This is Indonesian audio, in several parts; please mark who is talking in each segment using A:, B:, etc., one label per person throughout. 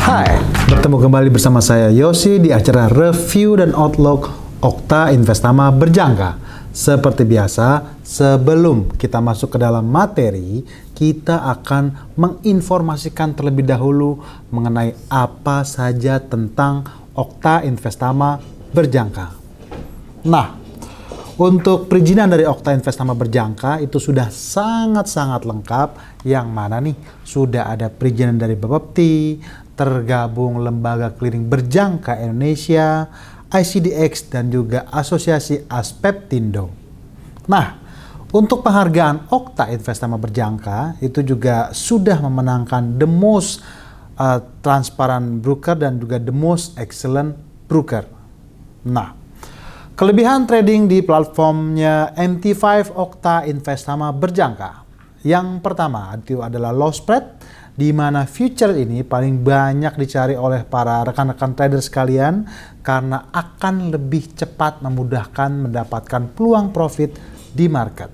A: Hai, bertemu kembali bersama saya Yosi di acara Review dan Outlook Okta Investama Berjangka. Seperti biasa, sebelum kita masuk ke dalam materi, kita akan menginformasikan terlebih dahulu mengenai apa saja tentang Okta Investama Berjangka. Nah, untuk perizinan dari Okta Investama Berjangka itu sudah sangat-sangat lengkap, yang mana nih sudah ada perizinan dari Bapepti, tergabung Lembaga Clearing Berjangka Indonesia, ICDX, dan juga Asosiasi Aspeptindo. Nah, untuk penghargaan Okta Investama Berjangka itu juga sudah memenangkan The Most Transparent Broker dan juga The Most Excellent Broker. Nah, kelebihan trading di platformnya MT5 Okta Investama Berjangka. Yang pertama itu adalah low spread, di mana future ini paling banyak dicari oleh para rekan-rekan trader sekalian karena akan lebih cepat memudahkan mendapatkan peluang profit di market.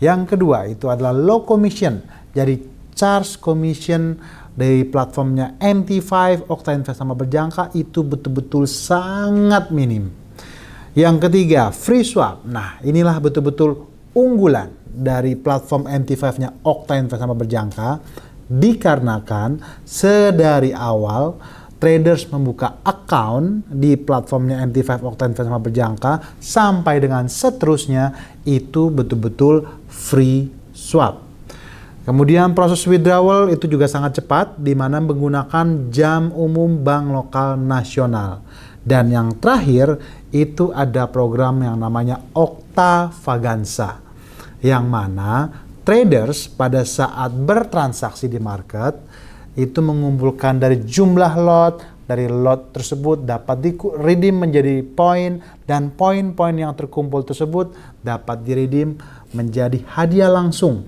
A: Yang kedua itu adalah low commission, jadi charge commission dari platformnya MT5 Okta Investama Berjangka itu betul-betul sangat minim. Yang ketiga, free swap. Nah, inilah betul-betul unggulan dari platform MT5-nya Okta Investama Berjangka, dikarenakan sedari awal traders membuka account di platformnya MT5 Okta Investama Berjangka sampai dengan seterusnya itu betul-betul free swap. Kemudian proses withdrawal itu juga sangat cepat, di mana menggunakan jam umum bank lokal nasional. Dan yang terakhir itu ada program yang namanya Okta Vaganza, yang mana traders pada saat bertransaksi di market itu mengumpulkan dari jumlah lot, dari lot tersebut dapat di-redeem menjadi poin, dan poin-poin yang terkumpul tersebut dapat di-redeem menjadi hadiah langsung.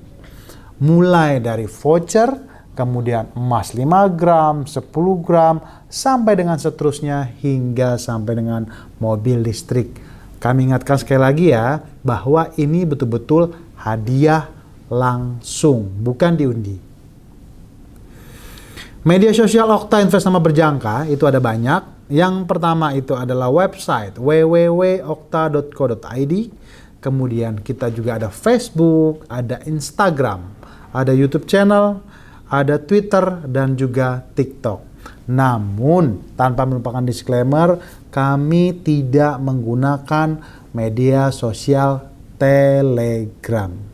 A: Mulai dari voucher, kemudian emas 5 gram, 10 gram, sampai dengan seterusnya hingga sampai dengan mobil listrik. Kami ingatkan sekali lagi ya, bahwa ini betul-betul hadiah langsung, bukan diundi. Media sosial Okta Investama Berjangka itu ada banyak. Yang pertama itu adalah website www.okta.co.id. Kemudian kita juga ada Facebook, ada Instagram, ada YouTube channel, ada Twitter, dan juga TikTok. Namun, tanpa melupakan disclaimer, kami tidak menggunakan media sosial Telegram.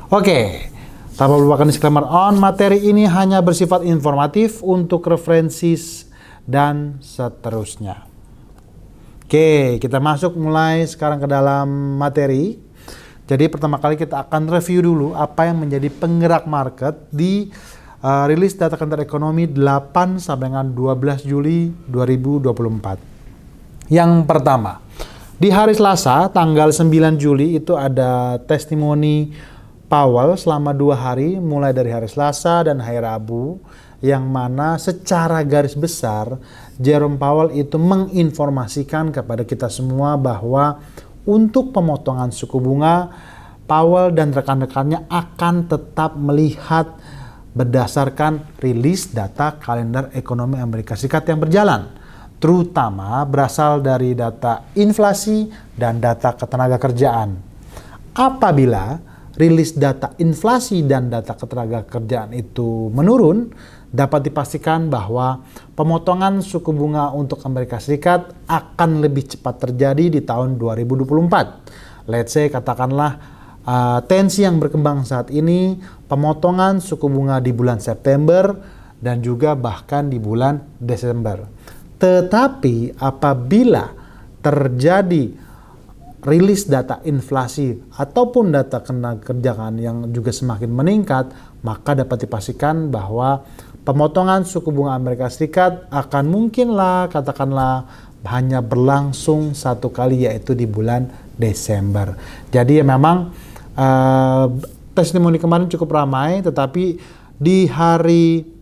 A: Oke, tanpa melupakan disclaimer materi ini hanya bersifat informatif untuk referensi dan seterusnya. Oke, kita masuk mulai sekarang ke dalam materi. Jadi pertama kali kita akan review dulu apa yang menjadi penggerak market di rilis data kalender ekonomi 8 sampai dengan 12 Juli 2024. Yang pertama, di hari Selasa tanggal 9 Juli itu ada testimoni Powell selama 2 hari, mulai dari hari Selasa dan hari Rabu, yang mana secara garis besar Jerome Powell itu menginformasikan kepada kita semua bahwa untuk pemotongan suku bunga, Powell dan rekan-rekannya akan tetap melihat berdasarkan rilis data kalender ekonomi Amerika Serikat yang berjalan, terutama berasal dari data inflasi dan data ketenagakerjaan. Apabila rilis data inflasi dan data ketenagakerjaan itu menurun, dapat dipastikan bahwa pemotongan suku bunga untuk Amerika Serikat akan lebih cepat terjadi di tahun 2024. Let's say katakanlah tensi yang berkembang saat ini, pemotongan suku bunga di bulan September dan juga bahkan di bulan Desember. Tetapi apabila terjadi rilis data inflasi ataupun data ketenagakerjaan yang juga semakin meningkat, maka dapat dipastikan bahwa pemotongan suku bunga Amerika Serikat akan mungkinlah katakanlah hanya berlangsung 1 kali, yaitu di bulan Desember. Jadi memang testimoni kemarin cukup ramai, tetapi di hari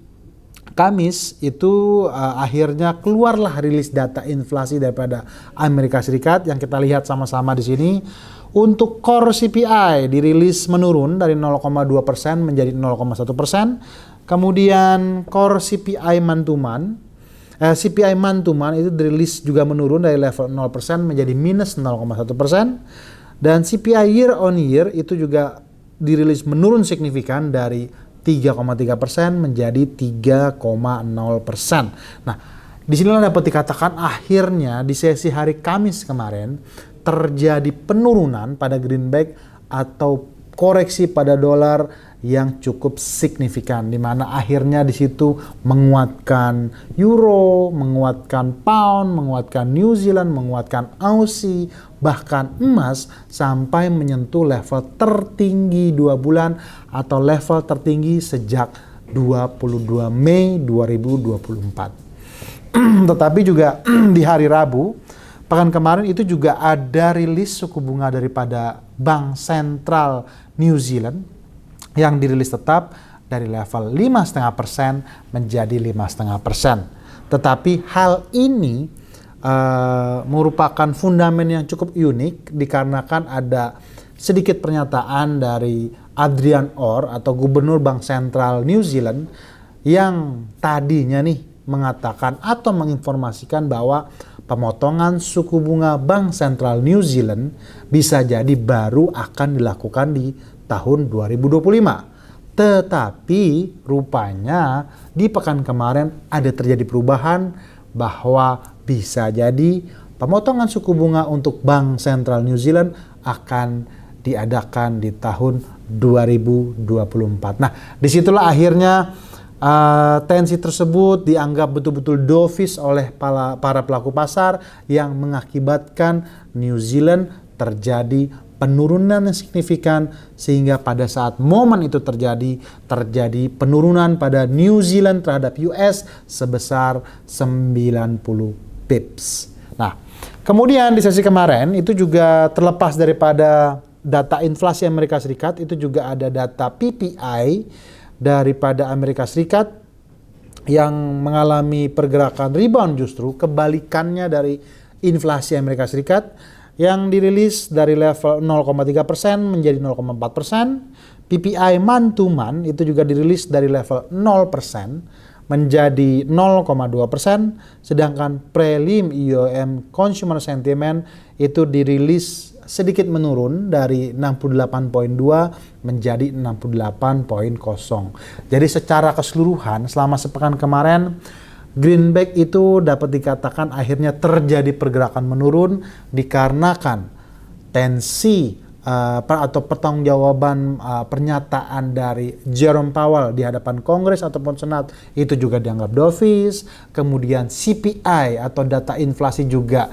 A: Kamis itu akhirnya keluarlah rilis data inflasi daripada Amerika Serikat yang kita lihat sama-sama di sini. Untuk core CPI dirilis menurun dari 0,2% menjadi 0,1%. Kemudian core CPI CPI month to month itu dirilis juga menurun dari level 0% menjadi minus 0,1%. Dan CPI year on year itu juga dirilis menurun signifikan dari 3,3% menjadi 3,0%. Nah, disinilah dapat dikatakan akhirnya di sesi hari Kamis kemarin terjadi penurunan pada greenback atau koreksi pada dolar yang cukup signifikan, di mana akhirnya di situ menguatkan euro, menguatkan pound, menguatkan New Zealand, menguatkan Aussie, bahkan emas sampai menyentuh level tertinggi 2 bulan atau level tertinggi sejak 22 Mei 2024. Tetapi juga di hari Rabu pekan kemarin itu juga ada rilis suku bunga daripada Bank Sentral New Zealand yang dirilis tetap dari level 5,5% menjadi 5,5%. Tetapi hal ini merupakan fundamen yang cukup unik dikarenakan ada sedikit pernyataan dari Adrian Orr atau Gubernur Bank Sentral New Zealand yang tadinya mengatakan atau menginformasikan bahwa pemotongan suku bunga Bank Sentral New Zealand bisa jadi baru akan dilakukan di tahun 2025. Tetapi rupanya di pekan kemarin ada terjadi perubahan bahwa bisa jadi pemotongan suku bunga untuk Bank Sentral New Zealand akan diadakan di tahun 2024. Nah, disitulah akhirnya tensi tersebut dianggap betul-betul dovish oleh para pelaku pasar yang mengakibatkan New Zealand terjadi penurunan yang signifikan sehingga pada saat momen itu terjadi penurunan pada New Zealand terhadap US sebesar 90 pips. Nah, kemudian di sesi kemarin itu juga terlepas daripada data inflasi Amerika Serikat, itu juga ada data PPI daripada Amerika Serikat yang mengalami pergerakan rebound, justru kebalikannya dari inflasi Amerika Serikat yang dirilis dari level 0,3% menjadi 0,4%. PPI month to month itu juga dirilis dari level 0% menjadi 0,2%, sedangkan prelim IOM Consumer Sentiment itu dirilis sedikit menurun dari 68,2 menjadi 68,0. Jadi secara keseluruhan selama sepekan kemarin greenback itu dapat dikatakan akhirnya terjadi pergerakan menurun dikarenakan tensi atau pertanggungjawaban pernyataan dari Jerome Powell di hadapan Kongres ataupun Senat itu juga dianggap dovish. Kemudian CPI atau data inflasi juga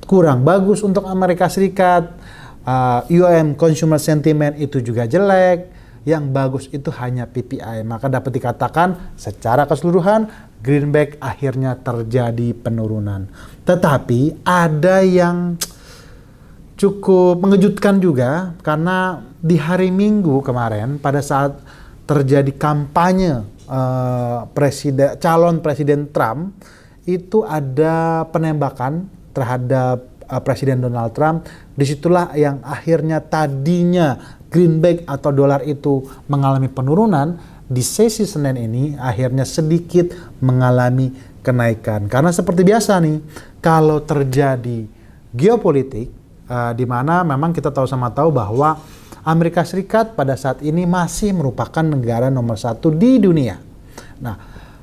A: kurang bagus untuk Amerika Serikat. IOM Consumer Sentiment itu juga jelek. Yang bagus itu hanya PPI. Maka dapat dikatakan secara keseluruhan greenback akhirnya terjadi penurunan. Tetapi ada yang cukup mengejutkan juga karena di hari Minggu kemarin pada saat terjadi kampanye calon Presiden Trump itu ada penembakan terhadap Presiden Donald Trump. Disitulah yang akhirnya tadinya greenback atau dolar itu mengalami penurunan, di sesi Senin ini akhirnya sedikit mengalami kenaikan. Karena seperti biasa kalau terjadi geopolitik, di mana memang kita tahu bahwa Amerika Serikat pada saat ini masih merupakan negara nomor 1 di dunia. Nah,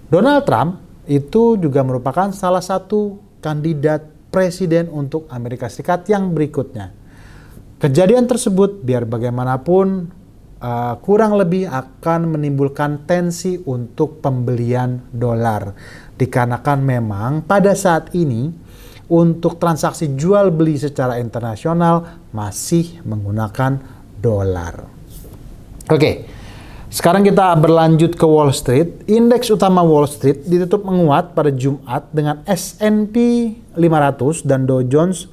A: Donald Trump itu juga merupakan salah satu kandidat presiden untuk Amerika Serikat yang berikutnya. Kejadian tersebut biar bagaimanapun kurang lebih akan menimbulkan tensi untuk pembelian dolar. Dikarenakan memang pada saat ini untuk transaksi jual beli secara internasional masih menggunakan dolar. Oke, sekarang kita berlanjut ke Wall Street. Indeks utama Wall Street ditutup menguat pada Jumat dengan S&P 500 dan Dow Jones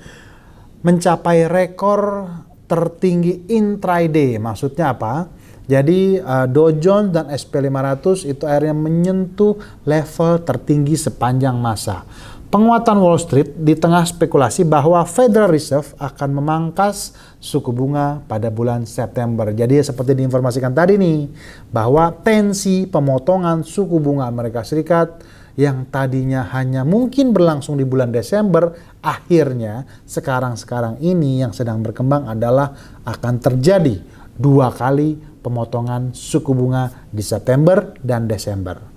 A: mencapai rekor tertinggi intraday. Maksudnya apa? Jadi Dow Jones dan SP 500 itu akhirnya menyentuh level tertinggi sepanjang masa. penguatan Wall Street di tengah spekulasi bahwa Federal Reserve akan memangkas suku bunga pada bulan September. Jadi seperti diinformasikan tadi nih, bahwa tensi pemotongan suku bunga Amerika Serikat yang tadinya hanya mungkin berlangsung di bulan Desember, akhirnya sekarang ini yang sedang berkembang adalah akan terjadi 2 kali pemotongan suku bunga di September dan Desember.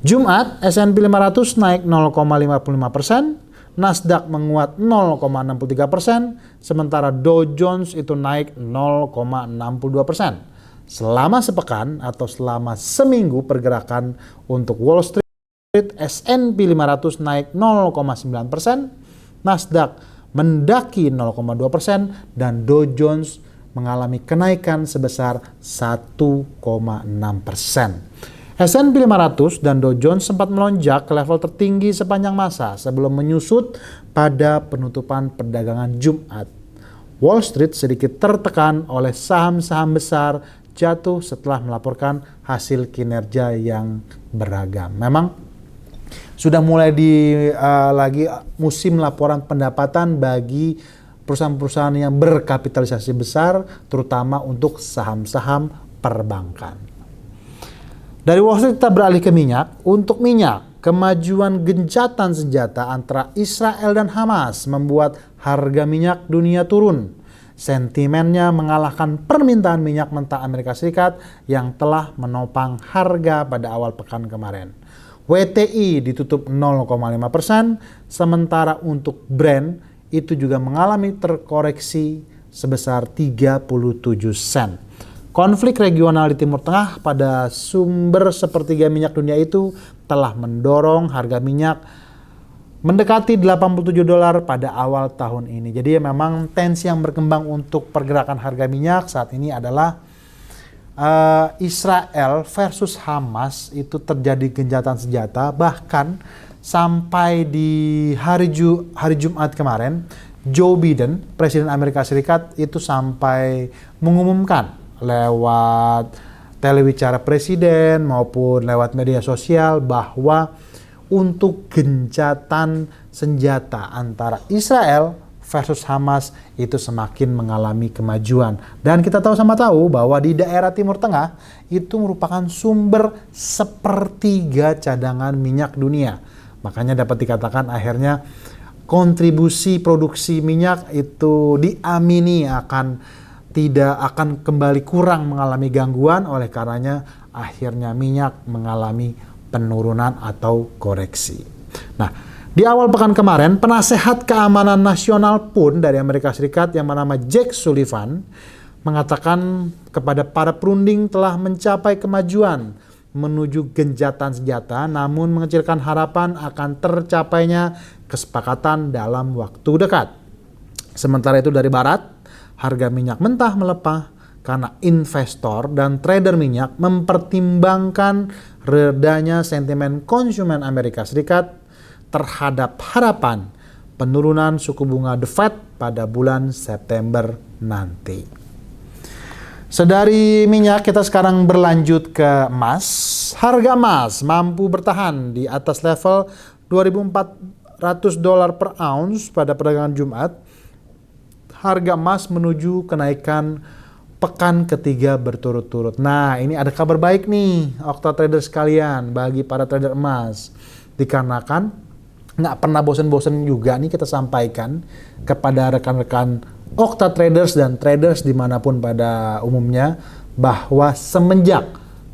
A: Jumat, S&P 500 naik 0,55%, Nasdaq menguat 0,63%, sementara Dow Jones itu naik 0,62%. Selama sepekan atau selama seminggu pergerakan untuk Wall Street, S&P 500 naik 0,9%, Nasdaq mendaki 0,2%, dan Dow Jones mengalami kenaikan sebesar 1,6%. S&P 500 dan Dow Jones sempat melonjak ke level tertinggi sepanjang masa sebelum menyusut pada penutupan perdagangan Jumat. Wall Street sedikit tertekan oleh saham-saham besar jatuh setelah melaporkan hasil kinerja yang beragam. Memang sudah mulai lagi musim laporan pendapatan bagi perusahaan-perusahaan yang berkapitalisasi besar, terutama untuk saham-saham perbankan. Dari Wall Street kita beralih ke minyak. Untuk minyak, kemajuan gencatan senjata antara Israel dan Hamas membuat harga minyak dunia turun. Sentimennya mengalahkan permintaan minyak mentah Amerika Serikat yang telah menopang harga pada awal pekan kemarin. WTI ditutup 0,5%, sementara untuk Brent itu juga mengalami terkoreksi sebesar 37 sen. Konflik regional di Timur Tengah pada sumber sepertiga minyak dunia itu telah mendorong harga minyak mendekati $87 pada awal tahun ini. Jadi memang tensi yang berkembang untuk pergerakan harga minyak saat ini adalah Israel versus Hamas itu terjadi gencatan senjata, bahkan sampai di hari Jumat kemarin Joe Biden, Presiden Amerika Serikat, itu sampai mengumumkan lewat telewicara presiden maupun lewat media sosial bahwa untuk gencatan senjata antara Israel versus Hamas itu semakin mengalami kemajuan. Dan kita tahu bahwa di daerah Timur Tengah itu merupakan sumber sepertiga cadangan minyak dunia. Makanya dapat dikatakan akhirnya kontribusi produksi minyak itu diamini tidak akan kembali kurang mengalami gangguan, oleh karenanya akhirnya minyak mengalami penurunan atau koreksi. Nah, di awal pekan kemarin, penasehat keamanan nasional pun dari Amerika Serikat yang bernama Jake Sullivan mengatakan kepada para perunding telah mencapai kemajuan menuju gencatan senjata, namun mengecilkan harapan akan tercapainya kesepakatan dalam waktu dekat. Sementara itu dari barat, harga minyak mentah melepah karena investor dan trader minyak mempertimbangkan redanya sentimen konsumen Amerika Serikat terhadap harapan penurunan suku bunga The Fed pada bulan September nanti. Sedari minyak, kita sekarang berlanjut ke emas. Harga emas mampu bertahan di atas level $2.400 per ounce pada perdagangan Jumat. Harga emas menuju kenaikan pekan ketiga berturut-turut. Nah, ini ada kabar baik nih, Okta Trader sekalian, bagi para trader emas. Dikarenakan nggak pernah bosan-bosan juga nih kita sampaikan kepada rekan-rekan Okta Traders dan traders dimanapun pada umumnya, bahwa semenjak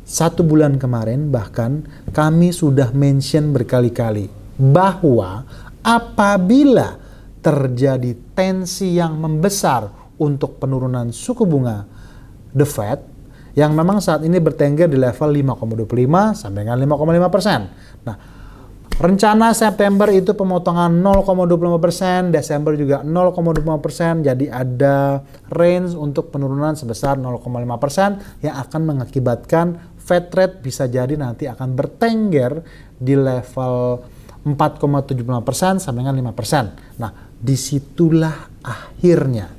A: 1 bulan kemarin bahkan kami sudah mention berkali-kali bahwa apabila terjadi tensi yang membesar untuk penurunan suku bunga The Fed yang memang saat ini bertengger di level 5,25 sampai dengan 5,5%. Nah, rencana September itu pemotongan 0,25%, Desember juga 0,25%, jadi ada range untuk penurunan sebesar 0,5% yang akan mengakibatkan Fed rate bisa jadi nanti akan bertengger di level 4,75% sampai dengan 5%. Nah, disitulah akhirnya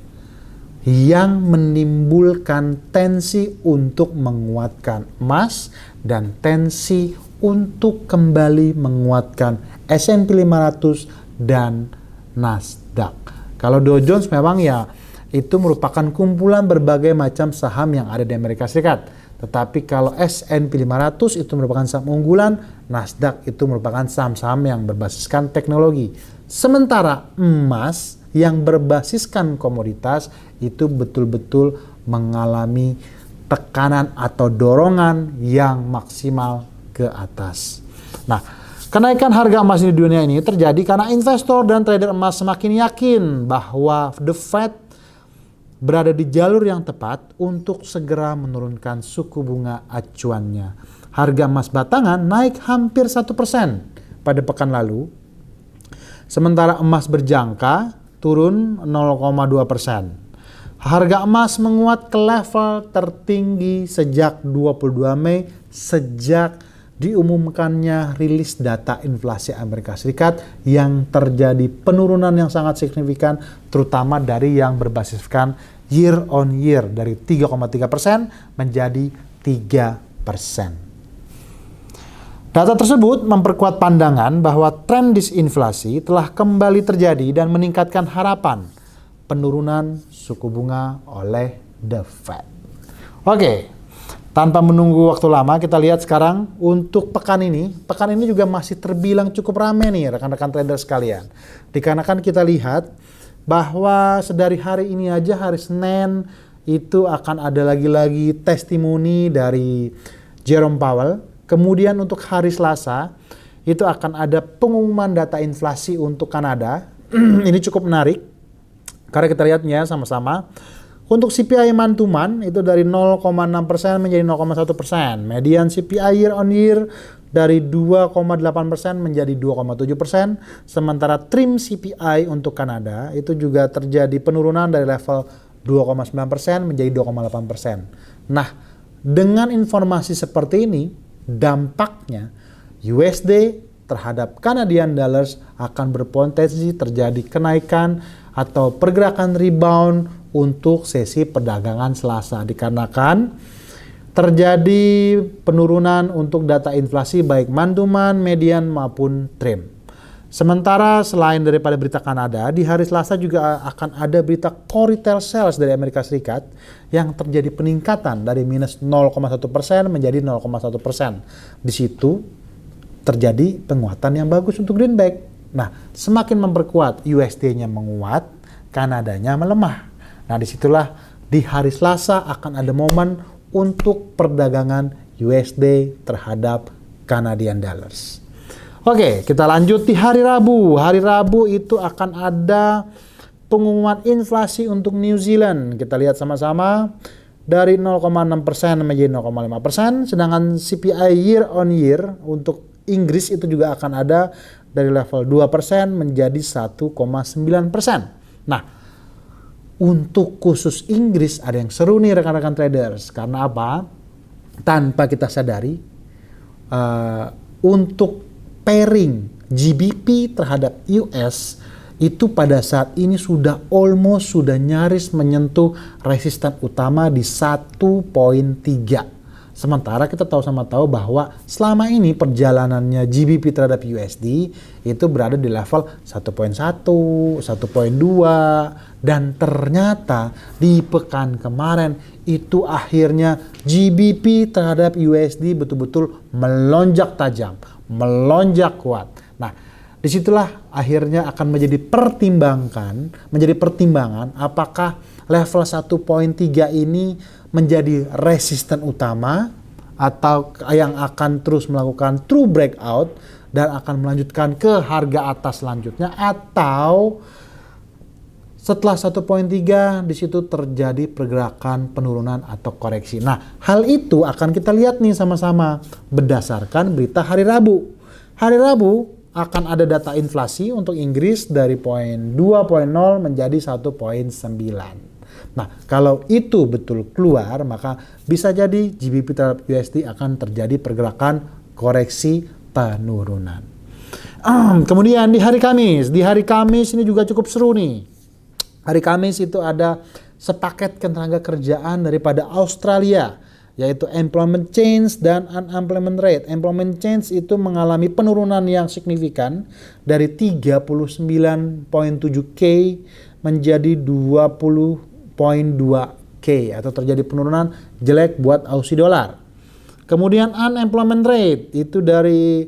A: yang menimbulkan tensi untuk menguatkan emas dan tensi untuk kembali menguatkan S&P 500 dan Nasdaq. Kalau Dow Jones memang ya itu merupakan kumpulan berbagai macam saham yang ada di Amerika Serikat. Tetapi kalau S&P 500 itu merupakan saham unggulan, Nasdaq itu merupakan saham-saham yang berbasiskan teknologi. Sementara emas yang berbasiskan komoditas itu betul-betul mengalami tekanan atau dorongan yang maksimal ke atas. Nah, kenaikan harga emas di dunia ini terjadi karena investor dan trader emas semakin yakin bahwa The Fed berada di jalur yang tepat untuk segera menurunkan suku bunga acuannya. Harga emas batangan naik hampir 1% pada pekan lalu, sementara emas berjangka turun 0,2%. Harga emas menguat ke level tertinggi sejak 22 Mei sejak diumumkannya rilis data inflasi Amerika Serikat yang terjadi penurunan yang sangat signifikan terutama dari yang berbasiskan year on year dari 3,3% menjadi 3%. Data tersebut memperkuat pandangan bahwa tren disinflasi telah kembali terjadi dan meningkatkan harapan penurunan suku bunga oleh The Fed. Oke, tanpa menunggu waktu lama kita lihat sekarang untuk pekan ini juga masih terbilang cukup ramai nih rekan-rekan trader sekalian. Dikarenakan kita lihat bahwa sedari hari ini aja hari Senin itu akan ada lagi-lagi testimoni dari Jerome Powell. Kemudian untuk hari Selasa itu akan ada pengumuman data inflasi untuk Kanada. Ini cukup menarik. Karena kita lihatnya sama-sama, untuk CPI month-to-month itu dari 0,6% menjadi 0,1%. Median CPI year on year dari 2,8% menjadi 2,7%. Sementara trim CPI untuk Kanada itu juga terjadi penurunan dari level 2,9% menjadi 2,8%. Nah, dengan informasi seperti ini, dampaknya USD terhadap Canadian dollars akan berpotensi terjadi kenaikan atau pergerakan rebound untuk sesi perdagangan Selasa dikarenakan terjadi penurunan untuk data inflasi baik month-to-month, median maupun trim. Sementara selain daripada berita Kanada, di hari Selasa juga akan ada berita core retail sales dari Amerika Serikat yang terjadi peningkatan dari minus 0,1% menjadi 0,1%. Di situ terjadi penguatan yang bagus untuk greenback. Nah, semakin memperkuat USD-nya menguat, Kanadanya melemah. Nah, disitulah di hari Selasa akan ada momen untuk perdagangan USD terhadap Canadian dollars. Oke, kita lanjut di hari Rabu. Hari Rabu itu akan ada pengumuman inflasi untuk New Zealand. Kita lihat sama-sama dari 0,6% menjadi 0,5%. Sedangkan CPI year on year untuk Inggris itu juga akan ada dari level 2% menjadi 1,9%. Nah, untuk khusus Inggris ada yang seru nih rekan-rekan traders. Karena apa? Tanpa kita sadari, untuk pairing GBP terhadap US itu pada saat ini sudah nyaris menyentuh resisten utama di 1.3. Sementara kita tahu bahwa selama ini perjalanannya GBP terhadap USD itu berada di level 1.1, 1.2 dan ternyata di pekan kemarin itu akhirnya GBP terhadap USD betul-betul melonjak tajam, melonjak kuat. Nah, disitulah akhirnya akan menjadi pertimbangan apakah level 1.3 ini menjadi resisten utama atau yang akan terus melakukan true breakout dan akan melanjutkan ke harga atas selanjutnya, atau setelah 1.3 di situ terjadi pergerakan penurunan atau koreksi. Nah, hal itu akan kita lihat nih sama-sama berdasarkan berita hari Rabu. Hari Rabu akan ada data inflasi untuk Inggris dari 2.0 menjadi 1.9. Nah, kalau itu betul keluar, maka bisa jadi GBP terhadap USD akan terjadi pergerakan koreksi penurunan. Kemudian di hari Kamis ini juga cukup seru nih. Hari Kamis itu ada sepaket ketenaga kerjaan daripada Australia yaitu employment change dan unemployment rate. Employment change itu mengalami penurunan yang signifikan dari 39,7K menjadi 20,2K atau terjadi penurunan jelek buat Aussie dollar. Kemudian unemployment rate itu dari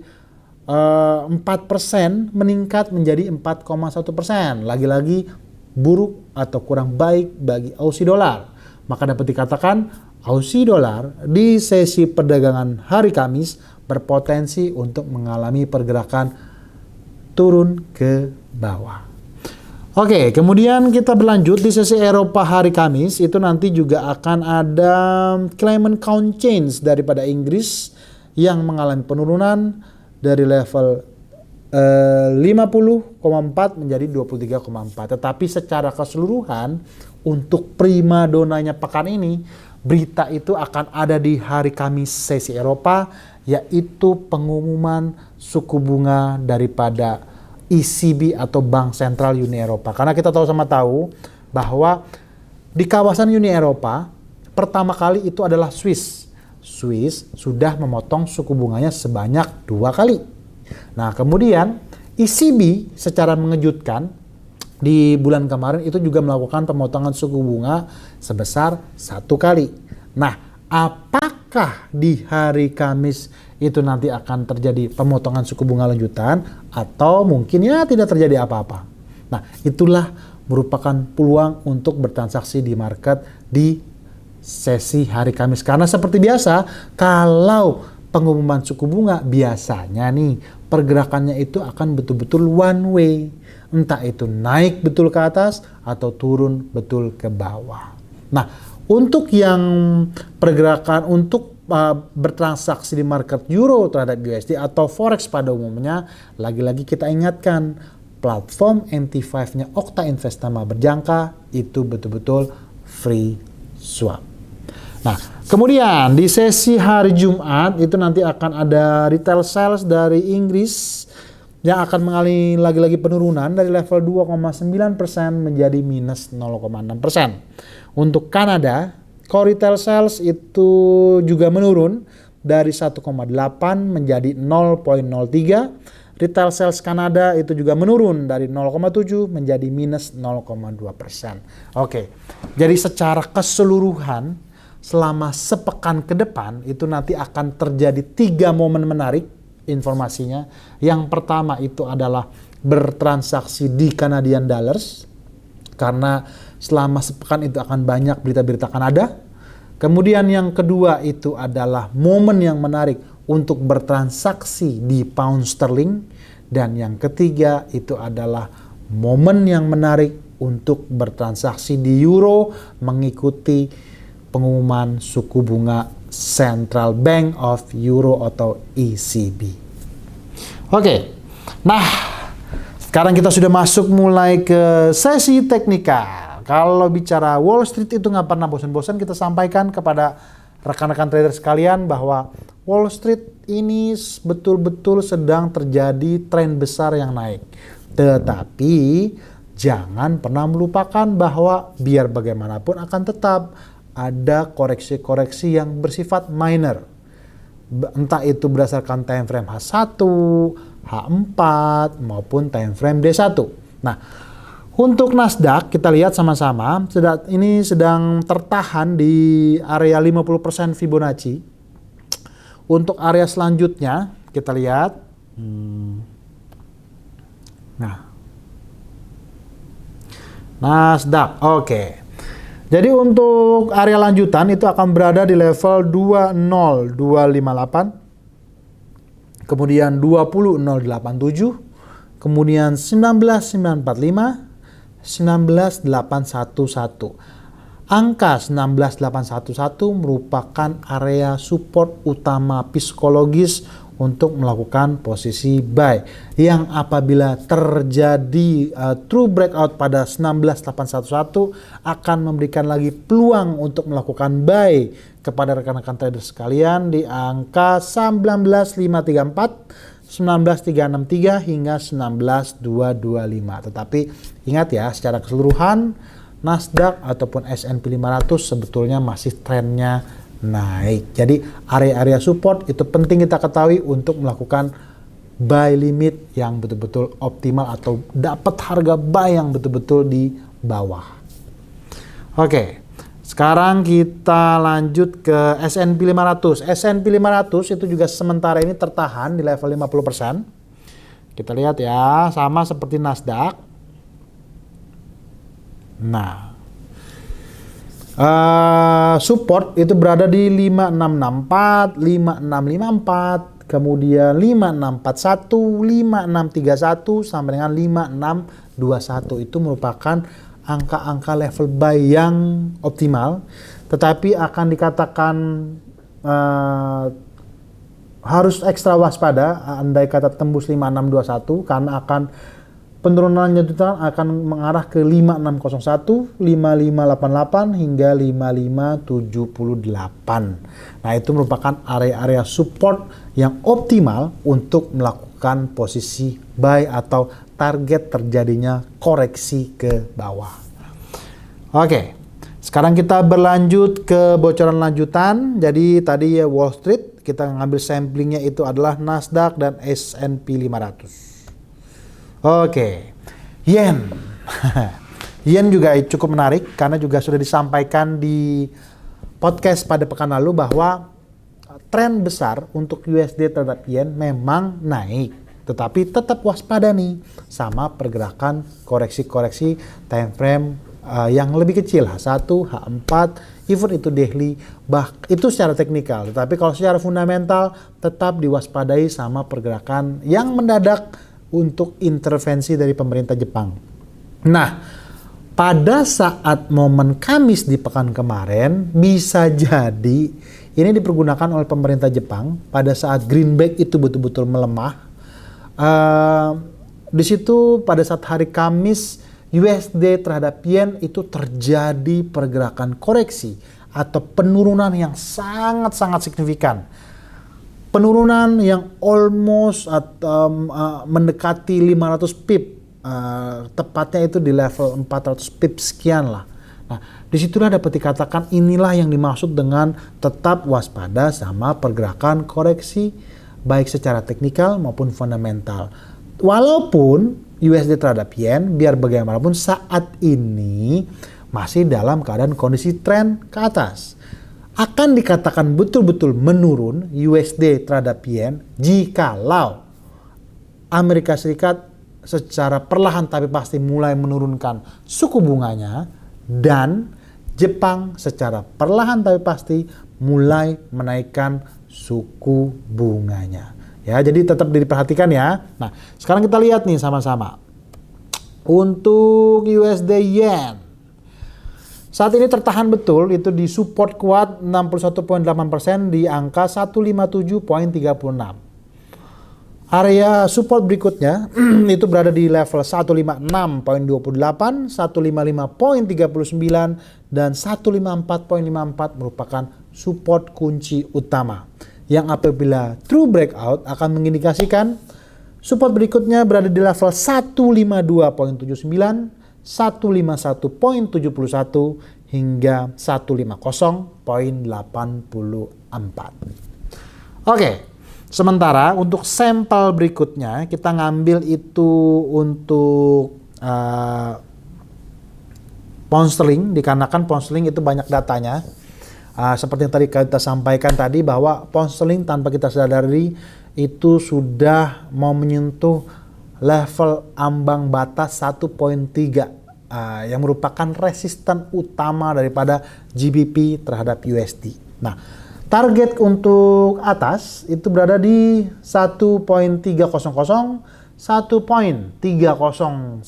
A: 4% meningkat menjadi 4,1%. Lagi-lagi buruk atau kurang baik bagi Aussie dollar. Maka dapat dikatakan Aussie dollar di sesi perdagangan hari Kamis berpotensi untuk mengalami pergerakan turun ke bawah. Oke, kemudian kita berlanjut di sesi Eropa hari Kamis, itu nanti juga akan ada claimant count change daripada Inggris yang mengalami penurunan dari level 50,4 menjadi 23,4. Tetapi secara keseluruhan untuk prima donanya pekan ini, berita itu akan ada di hari Kamis sesi Eropa, yaitu pengumuman suku bunga daripada ECB atau Bank Sentral Uni Eropa. Karena kita tahu bahwa di kawasan Uni Eropa pertama kali itu adalah Swiss. Swiss sudah memotong suku bunganya sebanyak 2 kali. Nah, kemudian ECB secara mengejutkan di bulan kemarin itu juga melakukan pemotongan suku bunga sebesar 1 kali. Nah, apakah di hari Kamis itu nanti akan terjadi pemotongan suku bunga lanjutan atau mungkin ya tidak terjadi apa-apa? Nah, itulah merupakan peluang untuk bertransaksi di market di sesi hari Kamis. Karena seperti biasa, kalau pengumuman suku bunga biasanya nih pergerakannya itu akan betul-betul one way. Entah itu naik betul ke atas atau turun betul ke bawah. Nah, untuk yang pergerakan untuk bertransaksi di market euro terhadap USD atau forex pada umumnya, lagi-lagi kita ingatkan platform MT5-nya Okta Investama Berjangka itu betul-betul free swap. Nah, kemudian di sesi hari Jumat itu nanti akan ada retail sales dari Inggris yang akan mengalami lagi-lagi penurunan dari level 2,9% menjadi minus 0,6%. Untuk Kanada, core retail sales itu juga menurun dari 1,8 menjadi 0,03. Retail sales Kanada itu juga menurun dari 0,7 menjadi minus 0,2%. Oke, jadi secara keseluruhan selama sepekan ke depan itu nanti akan terjadi 3 momen menarik informasinya. Yang pertama itu adalah bertransaksi di Canadian dollars karena selama sepekan itu akan banyak berita-berita Kanada. Kemudian yang kedua itu adalah momen yang menarik untuk bertransaksi di pound sterling, dan yang ketiga itu adalah momen yang menarik untuk bertransaksi di euro mengikuti pengumuman suku bunga Central Bank of Euro atau ECB. Oke, nah sekarang kita sudah masuk mulai ke sesi teknikal. Kalau bicara Wall Street itu nggak pernah bosan-bosan kita sampaikan kepada rekan-rekan trader sekalian bahwa Wall Street ini betul-betul sedang terjadi tren besar yang naik. Tetapi jangan pernah melupakan bahwa biar bagaimanapun akan tetap ada koreksi-koreksi yang bersifat minor. Entah itu berdasarkan time frame H1, H4 maupun time frame D1. Nah, untuk Nasdaq kita lihat sama-sama ini sedang tertahan di area 50% Fibonacci. Untuk area selanjutnya kita lihat. Nah, Nasdaq, oke. Jadi untuk area lanjutan itu akan berada di level 20258, kemudian 20087, kemudian 19945, 19811. Angka 19811 merupakan area support utama psikologis untuk melakukan posisi buy, yang apabila terjadi true breakout pada 19811 akan memberikan lagi peluang untuk melakukan buy kepada rekan-rekan trader sekalian di angka 19534, 19363 hingga 19225. Tetapi ingat ya, secara keseluruhan Nasdaq ataupun S&P 500 sebetulnya masih trennya naik. Jadi area-area support itu penting kita ketahui untuk melakukan buy limit yang betul-betul optimal atau dapat harga buy yang betul-betul di bawah. Oke, sekarang kita lanjut ke S&P 500. S&P 500 itu juga sementara ini tertahan di level 50%. Kita lihat ya, sama seperti Nasdaq. Nah, support itu berada di 5664, 5654, kemudian 5641, 5631 sampai dengan 5621. Itu merupakan angka-angka level buy yang optimal, tetapi akan dikatakan harus ekstra waspada andai kata tembus 5621 karena akan penurunan lanjutan akan mengarah ke 5601, 5588 hingga 5578. Nah, itu merupakan area-area support yang optimal untuk melakukan posisi buy atau target terjadinya koreksi ke bawah. Oke, sekarang kita berlanjut ke bocoran lanjutan. Jadi tadi ya Wall Street, kita ngambil samplingnya itu adalah Nasdaq dan S&P 500. Oke, yen. Yen juga cukup menarik karena juga sudah disampaikan di podcast pada pekan lalu bahwa tren besar untuk USD terhadap yen memang naik. Tetapi tetap waspada nih sama pergerakan koreksi-koreksi time frame yang lebih kecil, H1, H4, even itu daily, itu secara teknikal. Tetapi kalau secara fundamental tetap diwaspadai sama pergerakan yang mendadak untuk intervensi dari pemerintah Jepang. Nah, pada saat momen Kamis di pekan kemarin, bisa jadi ini dipergunakan oleh pemerintah Jepang pada saat greenback itu betul-betul melemah. Di situ pada saat hari Kamis, USD terhadap yen itu terjadi pergerakan koreksi atau penurunan yang sangat-sangat signifikan. Penurunan yang almost mendekati 500 pip, tepatnya itu di level 400 pip sekian lah. Nah, disitulah dapat dikatakan inilah yang dimaksud dengan tetap waspada sama pergerakan koreksi, baik secara teknikal maupun fundamental. Walaupun USD terhadap yen, biar bagaimanapun saat ini masih dalam keadaan kondisi tren ke atas. Akan dikatakan betul-betul menurun USD terhadap yen jikalau Amerika Serikat secara perlahan tapi pasti mulai menurunkan suku bunganya dan Jepang secara perlahan tapi pasti mulai menaikkan suku bunganya. Ya, jadi tetap diperhatikan ya. Nah, sekarang kita lihat nih sama-sama. Untuk USD yen saat ini tertahan betul itu di support kuat 61.8% di angka 157.36. Area support berikutnya itu berada di level 156.28, 155.39 dan 154.54 merupakan support kunci utama. Yang apabila true breakout akan mengindikasikan support berikutnya berada di level 152.79, 151.71 hingga 150.84. Oke, sementara untuk sampel berikutnya kita ngambil itu untuk pound sterling, dikarenakan pound sterling itu banyak datanya. Seperti yang tadi kita sampaikan tadi bahwa pound sterling tanpa kita sadari itu sudah mau menyentuh level ambang batas 1.3 yang merupakan resisten utama daripada GBP terhadap USD. Nah, target untuk atas itu berada di 1.300, 1.3017,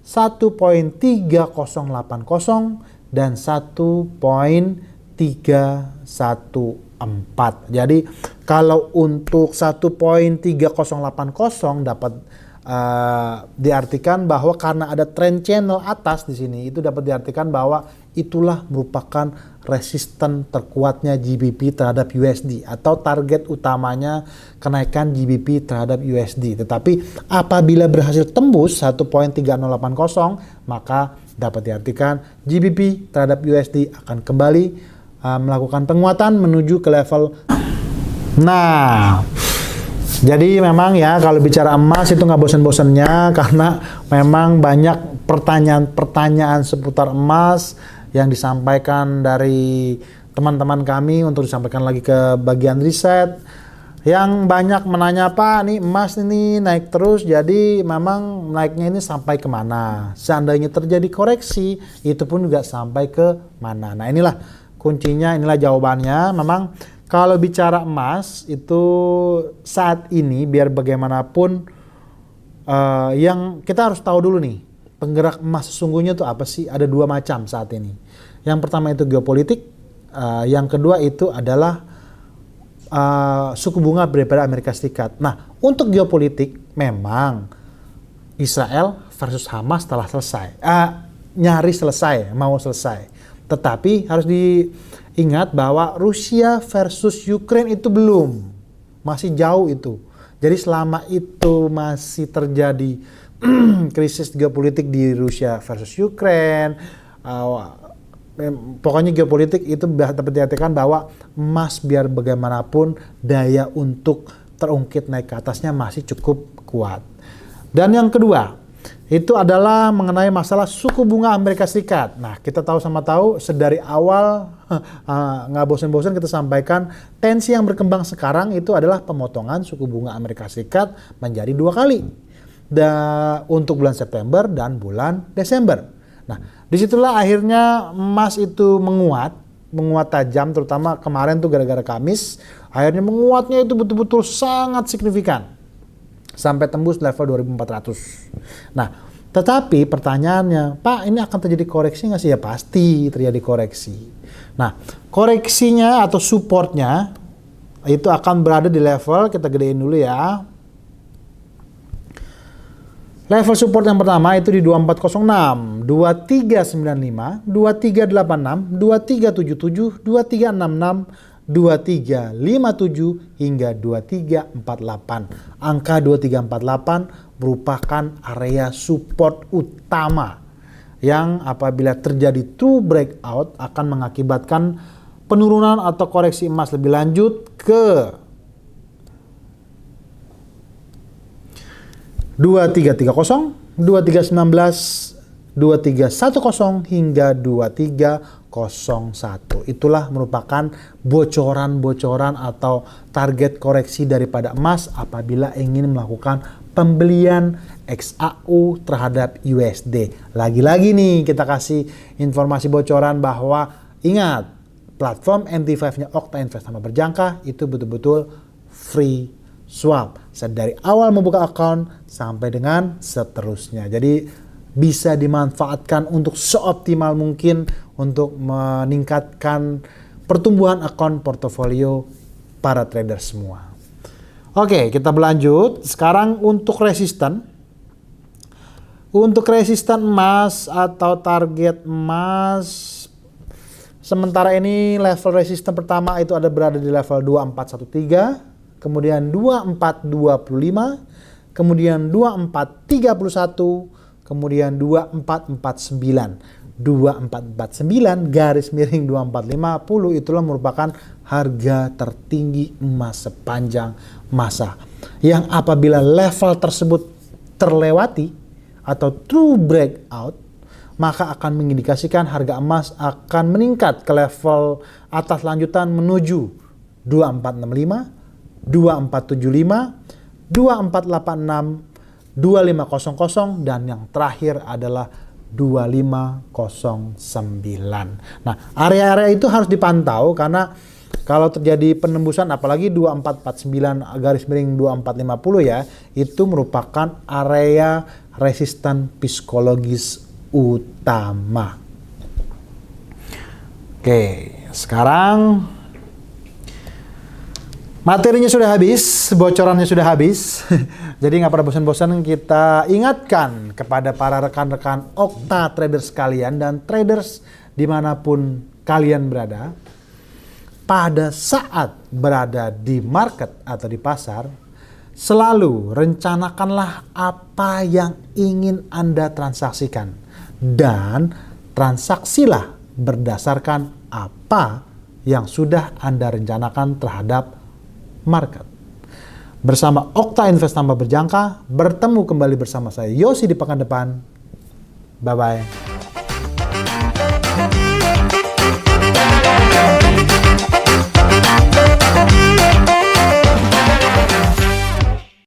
A: 1.3080 dan 1.314. Jadi kalau untuk 1.3080 dapat diartikan bahwa karena ada trend channel atas di sini, itu dapat diartikan bahwa itulah merupakan resisten terkuatnya GBP terhadap USD atau target utamanya kenaikan GBP terhadap USD. Tetapi apabila berhasil tembus 1.3080 maka dapat diartikan GBP terhadap USD akan kembali melakukan penguatan menuju ke level. Nah, jadi memang ya kalau bicara emas itu nggak bosan-bosannya karena memang banyak pertanyaan-pertanyaan seputar emas yang disampaikan dari teman-teman kami untuk disampaikan lagi ke bagian riset. Yang banyak menanya, Pak, nih emas ini naik terus, jadi memang naiknya ini sampai kemana? Seandainya terjadi koreksi, itu pun juga sampai ke mana? Nah inilah kuncinya, inilah jawabannya. Memang kalau bicara emas itu saat ini biar bagaimanapun yang kita harus tahu dulu nih, penggerak emas sesungguhnya itu apa sih? Ada dua macam saat ini. Yang pertama itu geopolitik, yang kedua itu adalah suku bunga daripada Amerika Serikat. Nah, untuk geopolitik memang Israel versus Hamas telah selesai, nyaris selesai, mau selesai. Tetapi harus diingat bahwa Rusia versus Ukraine itu belum, masih jauh itu. Jadi selama itu masih terjadi krisis geopolitik di Rusia versus Ukraine, pokoknya geopolitik itu dapat diartikan bahwa emas biar bagaimanapun daya untuk terungkit naik ke atasnya masih cukup kuat. Dan yang kedua itu adalah mengenai masalah suku bunga Amerika Serikat. Nah, kita sama tahu sedari awal nggak bosan-bosan kita sampaikan tensi yang berkembang sekarang itu adalah pemotongan suku bunga Amerika Serikat menjadi 2 kali untuk bulan September dan bulan Desember. Nah, disitulah akhirnya emas itu menguat tajam, terutama kemarin tuh gara-gara Kamis, akhirnya menguatnya itu betul-betul sangat signifikan sampai tembus level 2400. Nah, tetapi pertanyaannya, Pak, ini akan terjadi koreksi nggak sih? Ya pasti terjadi koreksi. Nah, koreksinya atau supportnya itu akan berada di level, kita gedein dulu ya. Level support yang pertama itu di 2406, 2395, 2386, 2377, 2366, 2357 hingga 2348. Angka 2348 merupakan area support utama yang apabila terjadi true breakout akan mengakibatkan penurunan atau koreksi emas lebih lanjut ke 2330, 2319, 2310 hingga 2301. Itulah merupakan bocoran-bocoran atau target koreksi daripada emas apabila ingin melakukan pembelian XAU terhadap USD. Lagi-lagi nih kita kasih informasi bocoran bahwa ingat, platform MT5-nya Okta Investama Berjangka itu betul-betul free swap dari awal membuka account sampai dengan seterusnya. Jadi bisa dimanfaatkan untuk seoptimal mungkin untuk meningkatkan pertumbuhan akun portofolio para trader semua. Oke, kita berlanjut. Sekarang untuk resisten. Untuk resisten emas atau target emas, sementara ini level resisten pertama itu ada berada di level 2413. Kemudian 2425, kemudian 2431, kemudian 2449. 2449 garis miring 2450 itulah merupakan harga tertinggi emas sepanjang masa. Yang apabila level tersebut terlewati atau true breakout, maka akan mengindikasikan harga emas akan meningkat ke level atas lanjutan menuju 2465, 2475, 2486, 2500 dan yang terakhir adalah 2509. Nah, area-area itu harus dipantau karena kalau terjadi penembusan apalagi 2449 garis miring 2450 ya, itu merupakan area resisten psikologis utama. Oke, sekarang materinya sudah habis, bocorannya sudah habis. Jadi nggak pada bosan-bosan kita ingatkan kepada para rekan-rekan Okta traders sekalian dan traders dimanapun kalian berada. Pada saat berada di market atau di pasar, selalu rencanakanlah apa yang ingin Anda transaksikan. Dan transaksilah berdasarkan apa yang sudah Anda rencanakan terhadap market. Bersama Okta Investama Berjangka, bertemu kembali bersama saya Yosi di pekan depan. Bye-bye.